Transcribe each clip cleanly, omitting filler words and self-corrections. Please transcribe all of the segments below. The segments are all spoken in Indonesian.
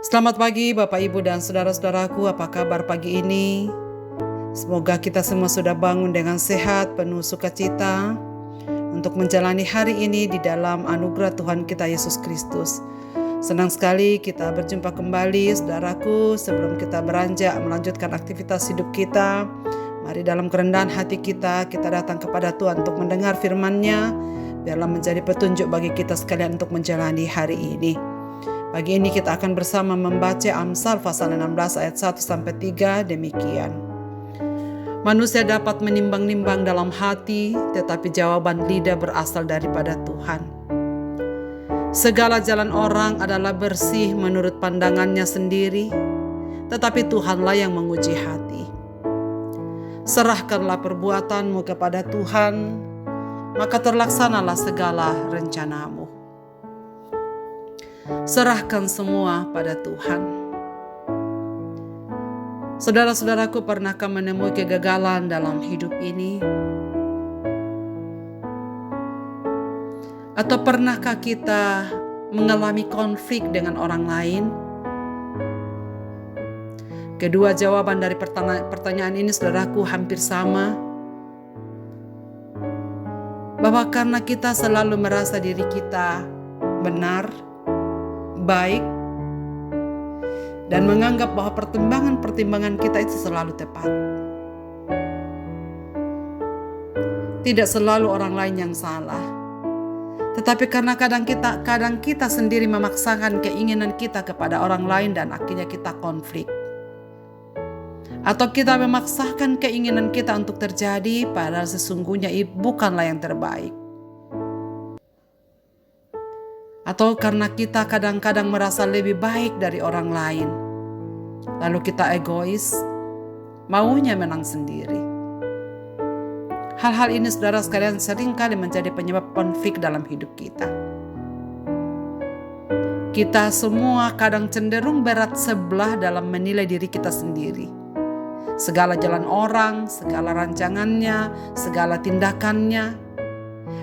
Selamat pagi Bapak Ibu dan saudara-saudaraku, apa kabar pagi ini? Semoga kita semua sudah bangun dengan sehat, penuh sukacita untuk menjalani hari ini di dalam anugerah Tuhan kita Yesus Kristus. Senang sekali kita berjumpa kembali saudaraku. Sebelum kita beranjak melanjutkan aktivitas hidup kita, mari dalam kerendahan hati kita datang kepada Tuhan untuk mendengar firman-Nya. Biarlah menjadi petunjuk bagi kita sekalian untuk menjalani hari ini. Pagi ini kita akan bersama membaca Amsal pasal 16 ayat 1-3 demikian. Manusia dapat menimbang-nimbang dalam hati, tetapi jawaban lidah berasal daripada Tuhan. Segala jalan orang adalah bersih menurut pandangannya sendiri, tetapi Tuhanlah yang menguji hati. Serahkanlah perbuatanmu kepada Tuhan, maka terlaksanalah segala rencanamu. Serahkan semua pada Tuhan. Saudara-saudaraku, pernahkah menemui kegagalan dalam hidup ini? Atau pernahkah kita mengalami konflik dengan orang lain? Kedua jawaban dari pertanyaan ini, saudaraku, hampir sama. Bahwa karena kita selalu merasa diri kita benar, baik, dan menganggap bahwa pertimbangan kita itu selalu tepat. Tidak selalu orang lain yang salah, tetapi karena kadang kita sendiri memaksakan keinginan kita kepada orang lain dan akhirnya kita konflik. Atau kita memaksakan keinginan kita untuk terjadi padahal sesungguhnya bukanlah yang terbaik. Atau karena kita kadang-kadang merasa lebih baik dari orang lain, lalu kita egois, maunya menang sendiri. Hal-hal ini, saudara sekalian, seringkali menjadi penyebab konflik dalam hidup kita. Kita semua kadang cenderung berat sebelah dalam menilai diri kita sendiri. Segala jalan orang, segala rancangannya, segala tindakannya,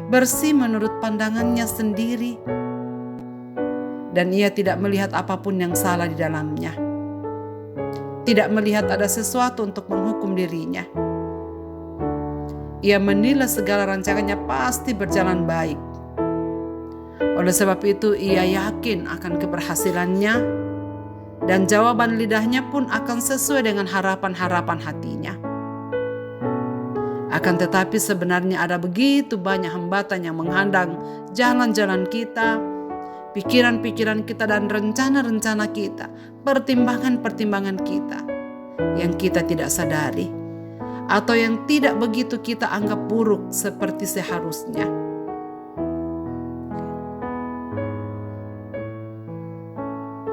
bersih menurut pandangannya sendiri. Dan ia tidak melihat apapun yang salah di dalamnya. Tidak melihat ada sesuatu untuk menghukum dirinya. Ia menilai segala rancangannya pasti berjalan baik. Oleh sebab itu ia yakin akan keberhasilannya, dan jawaban lidahnya pun akan sesuai dengan harapan-harapan hatinya. Akan tetapi sebenarnya ada begitu banyak hambatan yang menghadang jalan-jalan kita, pikiran-pikiran kita, dan rencana-rencana kita, pertimbangan-pertimbangan kita yang kita tidak sadari atau yang tidak begitu kita anggap buruk seperti seharusnya.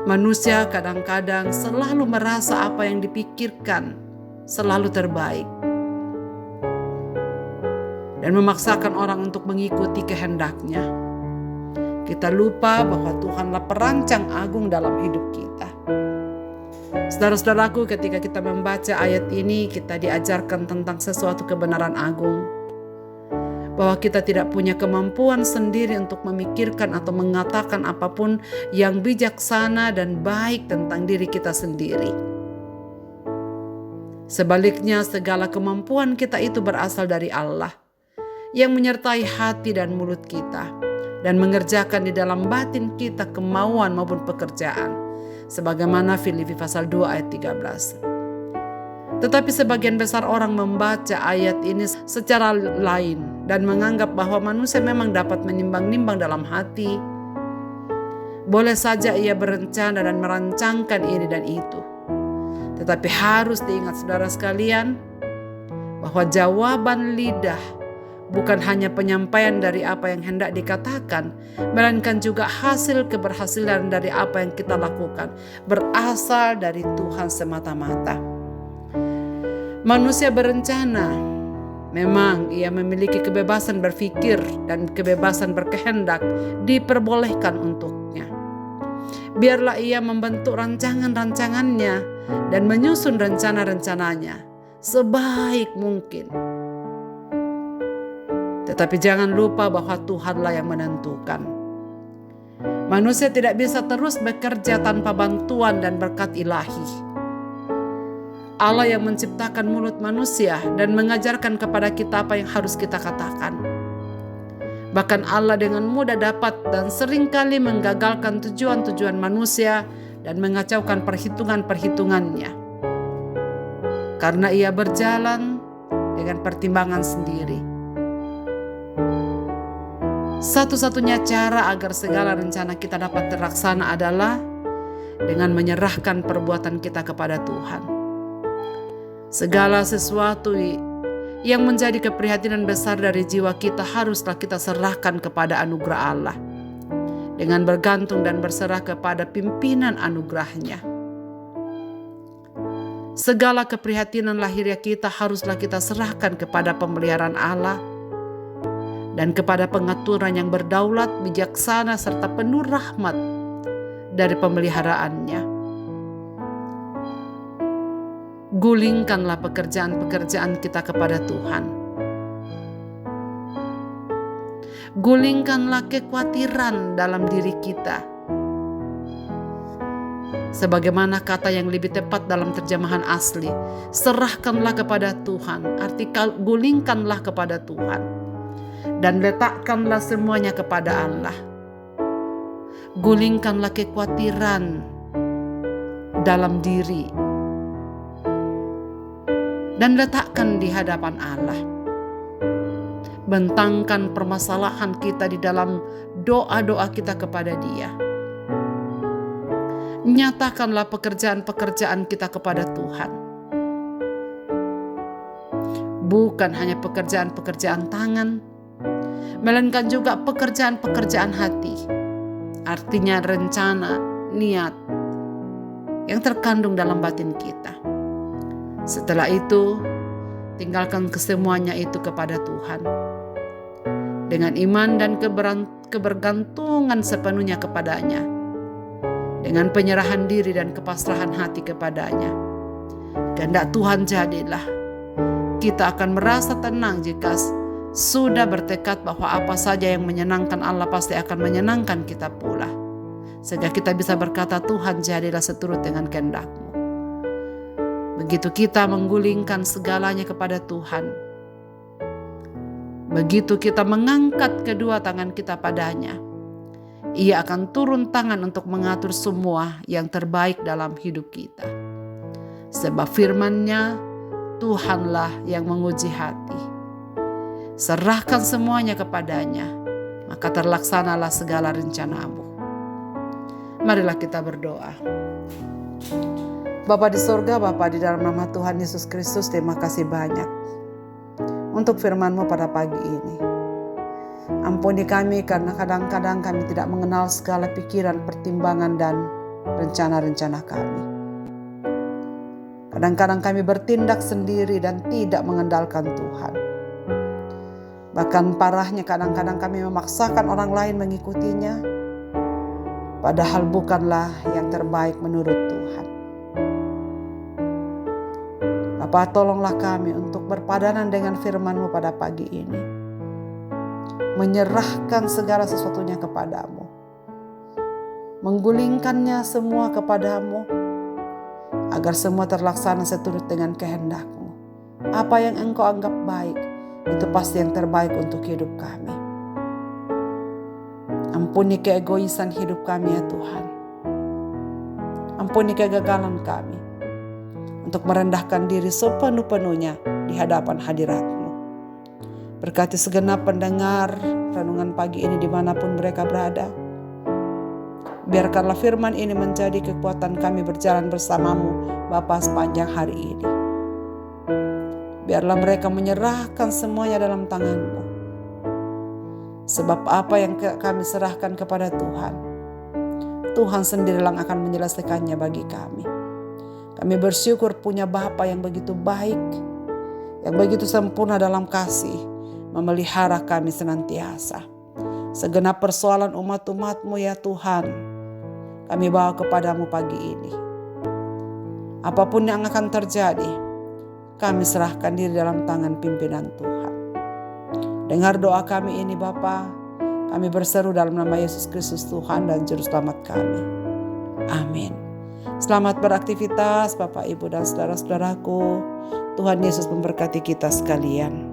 Manusia kadang-kadang selalu merasa apa yang dipikirkan selalu terbaik dan memaksakan orang untuk mengikuti kehendaknya. Kita lupa bahwa Tuhanlah perancang agung dalam hidup kita. Saudara-saudaraku, ketika kita membaca ayat ini, kita diajarkan tentang sesuatu kebenaran agung. Bahwa kita tidak punya kemampuan sendiri untuk memikirkan atau mengatakan apapun yang bijaksana dan baik tentang diri kita sendiri. Sebaliknya, segala kemampuan kita itu berasal dari Allah yang menyertai hati dan mulut kita dan mengerjakan di dalam batin kita kemauan maupun pekerjaan, sebagaimana Filipi pasal 2 ayat 13. Tetapi sebagian besar orang membaca ayat ini secara lain dan menganggap bahwa manusia memang dapat menimbang-nimbang dalam hati. Boleh saja ia berencana dan merancangkan ini dan itu. Tetapi harus diingat, saudara sekalian, bahwa jawaban lidah bukan hanya penyampaian dari apa yang hendak dikatakan, melainkan juga hasil keberhasilan dari apa yang kita lakukan, berasal dari Tuhan semata-mata. Manusia berencana, memang ia memiliki kebebasan berpikir dan kebebasan berkehendak diperbolehkan untuknya. Biarlah ia membentuk rancangan-rancangannya dan menyusun rencana-rencananya sebaik mungkin. Tetapi jangan lupa bahwa Tuhanlah yang menentukan. Manusia tidak bisa terus bekerja tanpa bantuan dan berkat ilahi. Allah yang menciptakan mulut manusia dan mengajarkan kepada kita apa yang harus kita katakan. Bahkan Allah dengan mudah dapat dan seringkali menggagalkan tujuan-tujuan manusia dan mengacaukan perhitungan-perhitungannya. Karena ia berjalan dengan pertimbangan sendiri. Satu-satunya cara agar segala rencana kita dapat terlaksana adalah dengan menyerahkan perbuatan kita kepada Tuhan. Segala sesuatu yang menjadi keprihatinan besar dari jiwa kita haruslah kita serahkan kepada anugerah Allah, dengan bergantung dan berserah kepada pimpinan anugerahnya. Segala keprihatinan lahiriah kita haruslah kita serahkan kepada pemeliharaan Allah dan kepada pengaturan yang berdaulat, bijaksana, serta penuh rahmat dari pemeliharaannya. Gulingkanlah pekerjaan-pekerjaan kita kepada Tuhan. Gulingkanlah kekhawatiran dalam diri kita. Sebagaimana kata yang lebih tepat dalam terjemahan asli, serahkanlah kepada Tuhan, arti gulingkanlah kepada Tuhan, dan letakkanlah semuanya kepada Allah. Gulingkanlah kekhawatiran dalam diri dan letakkan di hadapan Allah. Bentangkan permasalahan kita di dalam doa-doa kita kepada Dia. Nyatakanlah pekerjaan-pekerjaan kita kepada Tuhan. Bukan hanya pekerjaan-pekerjaan tangan, melainkan juga pekerjaan-pekerjaan hati. Artinya rencana, niat yang terkandung dalam batin kita. Setelah itu, tinggalkan kesemuanya itu kepada Tuhan. Dengan iman dan kebergantungan sepenuhnya kepadanya. Dengan penyerahan diri dan kepasrahan hati kepadanya. Kehendak Tuhan jadilah. Kita akan merasa tenang jika sudah bertekad bahwa apa saja yang menyenangkan Allah pasti akan menyenangkan kita pula. Sehingga kita bisa berkata, Tuhan jadilah seturut dengan kehendak-Mu. Begitu kita menggulingkan segalanya kepada Tuhan, begitu kita mengangkat kedua tangan kita padanya, Ia akan turun tangan untuk mengatur semua yang terbaik dalam hidup kita. Sebab firman-Nya, Tuhanlah yang menguji hati. Serahkan semuanya kepadanya, maka terlaksanalah segala rencana-Mu. Marilah kita berdoa. Bapa di sorga, Bapa di dalam nama Tuhan Yesus Kristus, terima kasih banyak untuk firman-Mu pada pagi ini. Ampuni kami karena kadang-kadang kami tidak mengenal segala pikiran, pertimbangan, dan rencana-rencana kami. Kadang-kadang kami bertindak sendiri dan tidak mengandalkan Tuhan. Bahkan parahnya kadang-kadang kami memaksakan orang lain mengikutinya, padahal bukanlah yang terbaik menurut Tuhan. Bapa, tolonglah kami untuk berpadanan dengan firman-Mu pada pagi ini. Menyerahkan segala sesuatunya kepadamu. Menggulingkannya semua kepadamu. Agar semua terlaksana seturut dengan kehendak-Mu. Apa yang Engkau anggap baik, itu pasti yang terbaik untuk hidup kami. Ampuni keegoisan hidup kami ya Tuhan. Ampuni kegagalan kami untuk merendahkan diri sepenuh-penuhnya di hadapan hadirat-Mu. Berkati segenap pendengar renungan pagi ini dimanapun mereka berada. Biarkanlah firman ini menjadi kekuatan kami berjalan bersama-Mu Bapa sepanjang hari ini. Biarlah mereka menyerahkan semuanya dalam tangan-Mu. Sebab apa yang kami serahkan kepada Tuhan, Tuhan sendirilah akan menyelesaikannya bagi kami. Kami bersyukur punya Bapa yang begitu baik, yang begitu sempurna dalam kasih, memelihara kami senantiasa. Segenap persoalan umat-umat-Mu ya Tuhan, kami bawa kepadamu pagi ini. Apapun yang akan terjadi, kami serahkan diri dalam tangan pimpinan Tuhan. Dengar doa kami ini Bapa, Kami berseru dalam nama Yesus Kristus Tuhan dan Juru Selamat kami. Amin. Selamat beraktivitas Bapak, Ibu, dan saudara-saudaraku. Tuhan Yesus memberkati kita sekalian.